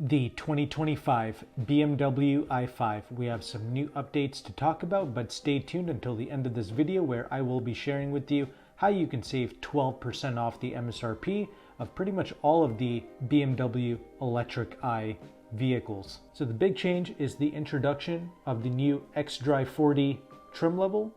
The 2025 BMW i5. We have some new updates to talk about, but stay tuned until the end of this video where I will be sharing with you how you can save 12% off the MSRP of pretty much all of the BMW electric i vehicles. So the big change is the introduction of the new xDrive 40 trim level.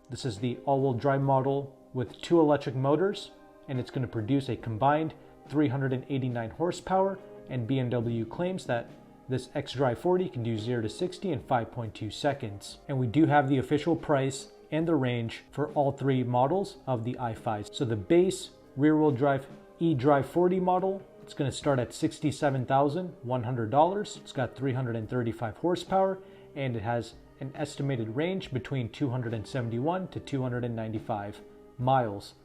This is the all-wheel drive model with 2 electric motors, and it's going to produce a combined 389 horsepower, and BMW claims that this xDrive 40 can do 0 to 60 in 5.2 seconds. And we do have the official price and the range for all 3 models of the i5. So the base rear-wheel drive eDrive 40 model, it's going to start at $67,100. It's got 335 horsepower, and it has an estimated range between 271 to 295 miles.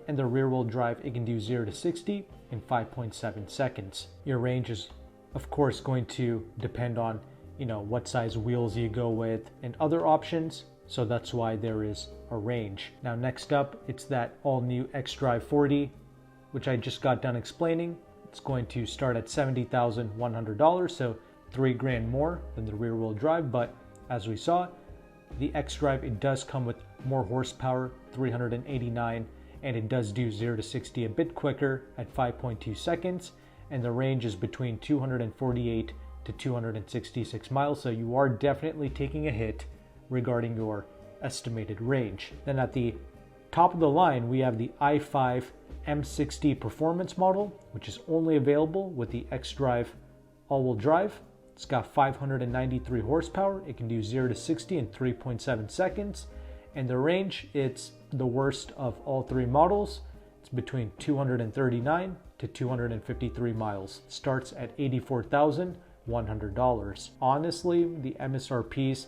And the rear-wheel drive, it can do 0 to 60 in 5.7 seconds. Your range is, of course, going to depend on, what size wheels you go with and other options. So that's why there is a range. Now, next up, it's that all-new xDrive 40, which I just got done explaining. It's going to start at $70,100, so $3,000 more than the rear-wheel drive. But as we saw, the xDrive, it does come with more horsepower, 389, and it does do 0 to 60 a bit quicker at 5.2 seconds, and the range is between 248 to 266 miles, so you are definitely taking a hit regarding your estimated range. Then at the top of the line, we have the i5 M60 performance model, which is only available with the xDrive all-wheel drive. It's got 593 horsepower. It can do 0 to 60 in 3.7 seconds. And the range, it's the worst of all 3 models. It's between 239 to 253 miles. Starts at $84,100. Honestly, the MSRPs,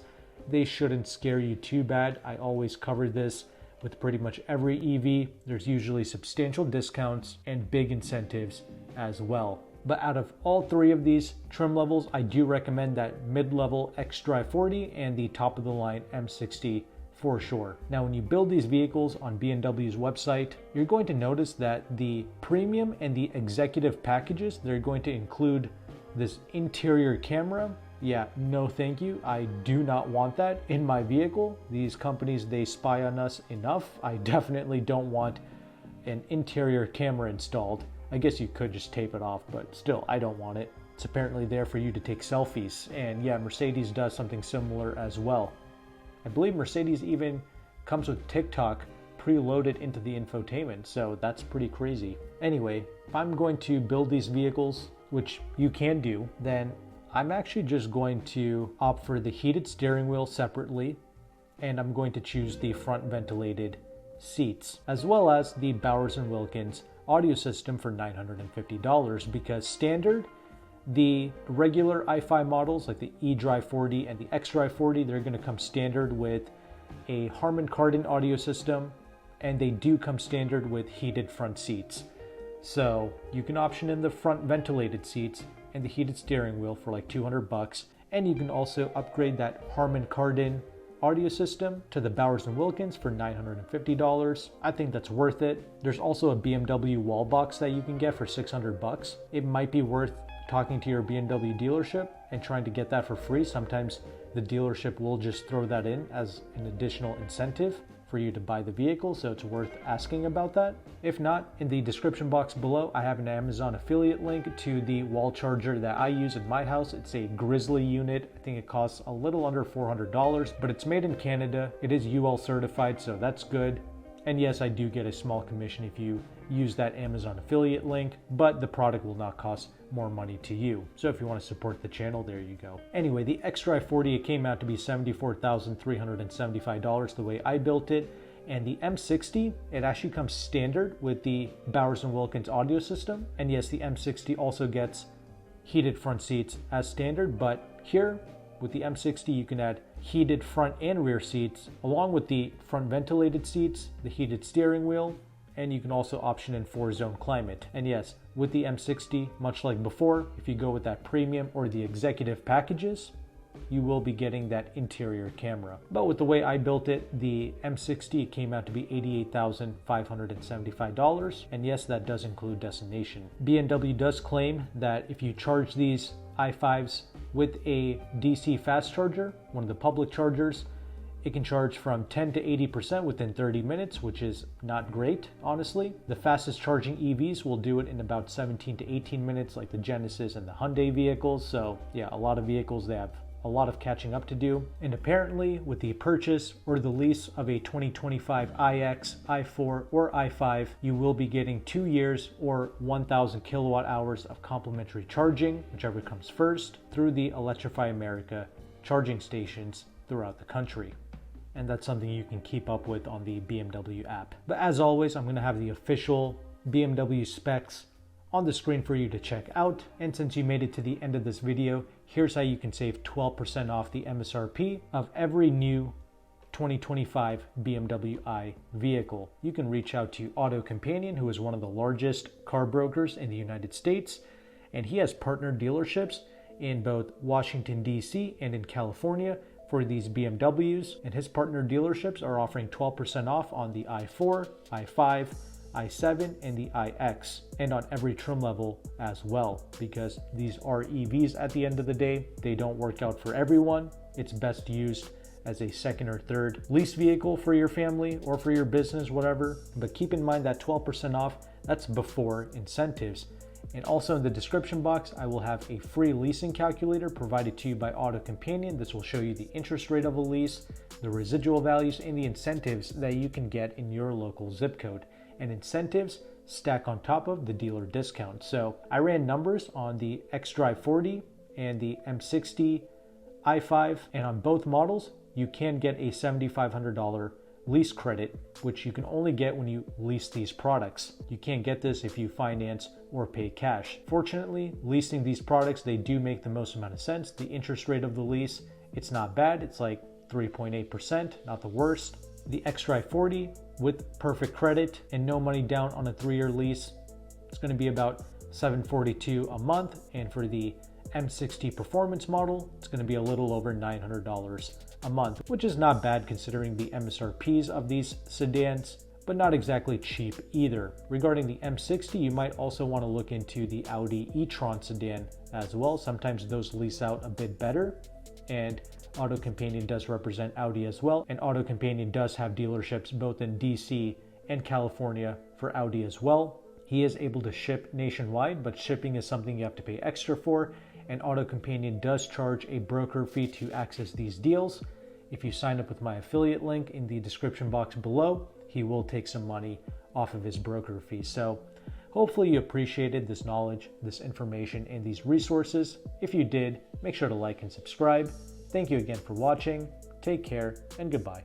they shouldn't scare you too bad. I always cover this with pretty much every EV. There's usually substantial discounts and big incentives as well. But out of all 3 of these trim levels, I do recommend that mid-level xDrive 40 and the top-of-the-line M60 for sure. Now, when you build these vehicles on BMW's website, you're going to notice that the premium and the executive packages, they're going to include this interior camera. Yeah, no thank you. I do not want that in my vehicle. These companies, they spy on us enough. I definitely don't want an interior camera installed. I guess you could just tape it off, but still, I don't want it. It's apparently there for you to take selfies. And yeah, Mercedes does something similar as well. I believe Mercedes even comes with TikTok preloaded into the infotainment, so that's pretty crazy. Anyway, if I'm going to build these vehicles, which you can do, then I'm actually just going to opt for the heated steering wheel separately, and I'm going to choose the front ventilated seats, as well as the Bowers & Wilkins audio system for $950, because standard, the regular i5 models like the eDrive 40 and the xDrive 40, they're going to come standard with a Harman Kardon audio system, and they do come standard with heated front seats. So you can option in the front ventilated seats and the heated steering wheel for like $200, and you can also upgrade that Harman Kardon audio system to the Bowers & Wilkins for $950. I think that's worth it. There's also a BMW wall box that you can get for $600. It might be worth talking to your BMW dealership and trying to get that for free. Sometimes the dealership will just throw that in as an additional incentive for you to buy the vehicle, so it's worth asking about that. If not, in the description box below, I have an Amazon affiliate link to the wall charger that I use in my house. It's a Grizzly unit. I think it costs a little under $400, but it's made in Canada. It is UL certified, so that's good. And yes, I do get a small commission if you use that Amazon affiliate link, but the product will not cost more money to you. So if you want to support the channel, there you go. Anyway, the xDrive 40, it came out to be $74,375 the way I built it. And the M60, it actually comes standard with the Bowers & Wilkins audio system. And yes, the M60 also gets heated front seats as standard, but here with the M60, you can add heated front and rear seats, along with the front ventilated seats, the heated steering wheel, and you can also option in 4-zone climate. And yes, with the M60, much like before, if you go with that premium or the executive packages, you will be getting that interior camera. But with the way I built it, the M60 came out to be $88,575. And yes, that does include destination. BMW does claim that if you charge these i5s with a DC fast charger, one of the public chargers. It can charge from 10 to 80% within 30 minutes, which is not great, honestly. The fastest charging EVs will do it in about 17 to 18 minutes, like the Genesis and the Hyundai vehicles. So yeah, a lot of vehicles, they have a lot of catching up to do. And apparently with the purchase or the lease of a 2025 iX, i4, or i5, you will be getting 2 years or 1,000 kilowatt hours of complimentary charging, whichever comes first, through the Electrify America charging stations throughout the country. And that's something you can keep up with on the BMW app. But as always, I'm going to have the official BMW specs on the screen for you to check out. And since you made it to the end of this video, here's how you can save 12% off the MSRP of every new 2025 BMW i vehicle. You can reach out to AutoCompanion, who is one of the largest car brokers in the United States, and he has partner dealerships in both Washington, D.C. and in California for these BMWs, and his partner dealerships are offering 12% off on the i4, i5, i7, and the iX, and on every trim level as well, because these are EVs at the end of the day. They don't work out for everyone. It's best used as a second or third lease vehicle for your family or for your business, whatever. But keep in mind that 12% off, that's before incentives. And also in the description box, I will have a free leasing calculator provided to you by AutoCompanion. This will show you the interest rate of a lease, the residual values, and the incentives that you can get in your local zip code. And incentives stack on top of the dealer discount. So I ran numbers on the xDrive 40 and the M60 i5, and on both models, you can get a $7,500 lease credit, which you can only get when you lease these products. You can't get this if you finance or pay cash. Fortunately, leasing these products, they do make the most amount of sense. The interest rate of the lease, it's not bad. It's like 3.8%, not the worst. The xDrive 40 with perfect credit and no money down on a 3-year lease, it's going to be about $742 a month. And for the M60 performance model, it's going to be a little over $900 a month, which is not bad considering the MSRPs of these sedans, but not exactly cheap either. Regarding the M60, you might also want to look into the Audi e-tron sedan as well. Sometimes those lease out a bit better, and AutoCompanion does represent Audi as well, and AutoCompanion does have dealerships both in DC and California for Audi as well. He is able to ship nationwide, but shipping is something you have to pay extra for, and AutoCompanion does charge a broker fee to access these deals. If you sign up with my affiliate link in the description box below, he will take some money off of his broker fee. So hopefully you appreciated this knowledge, this information, and these resources. If you did, make sure to like and subscribe. Thank you again for watching. Take care and goodbye.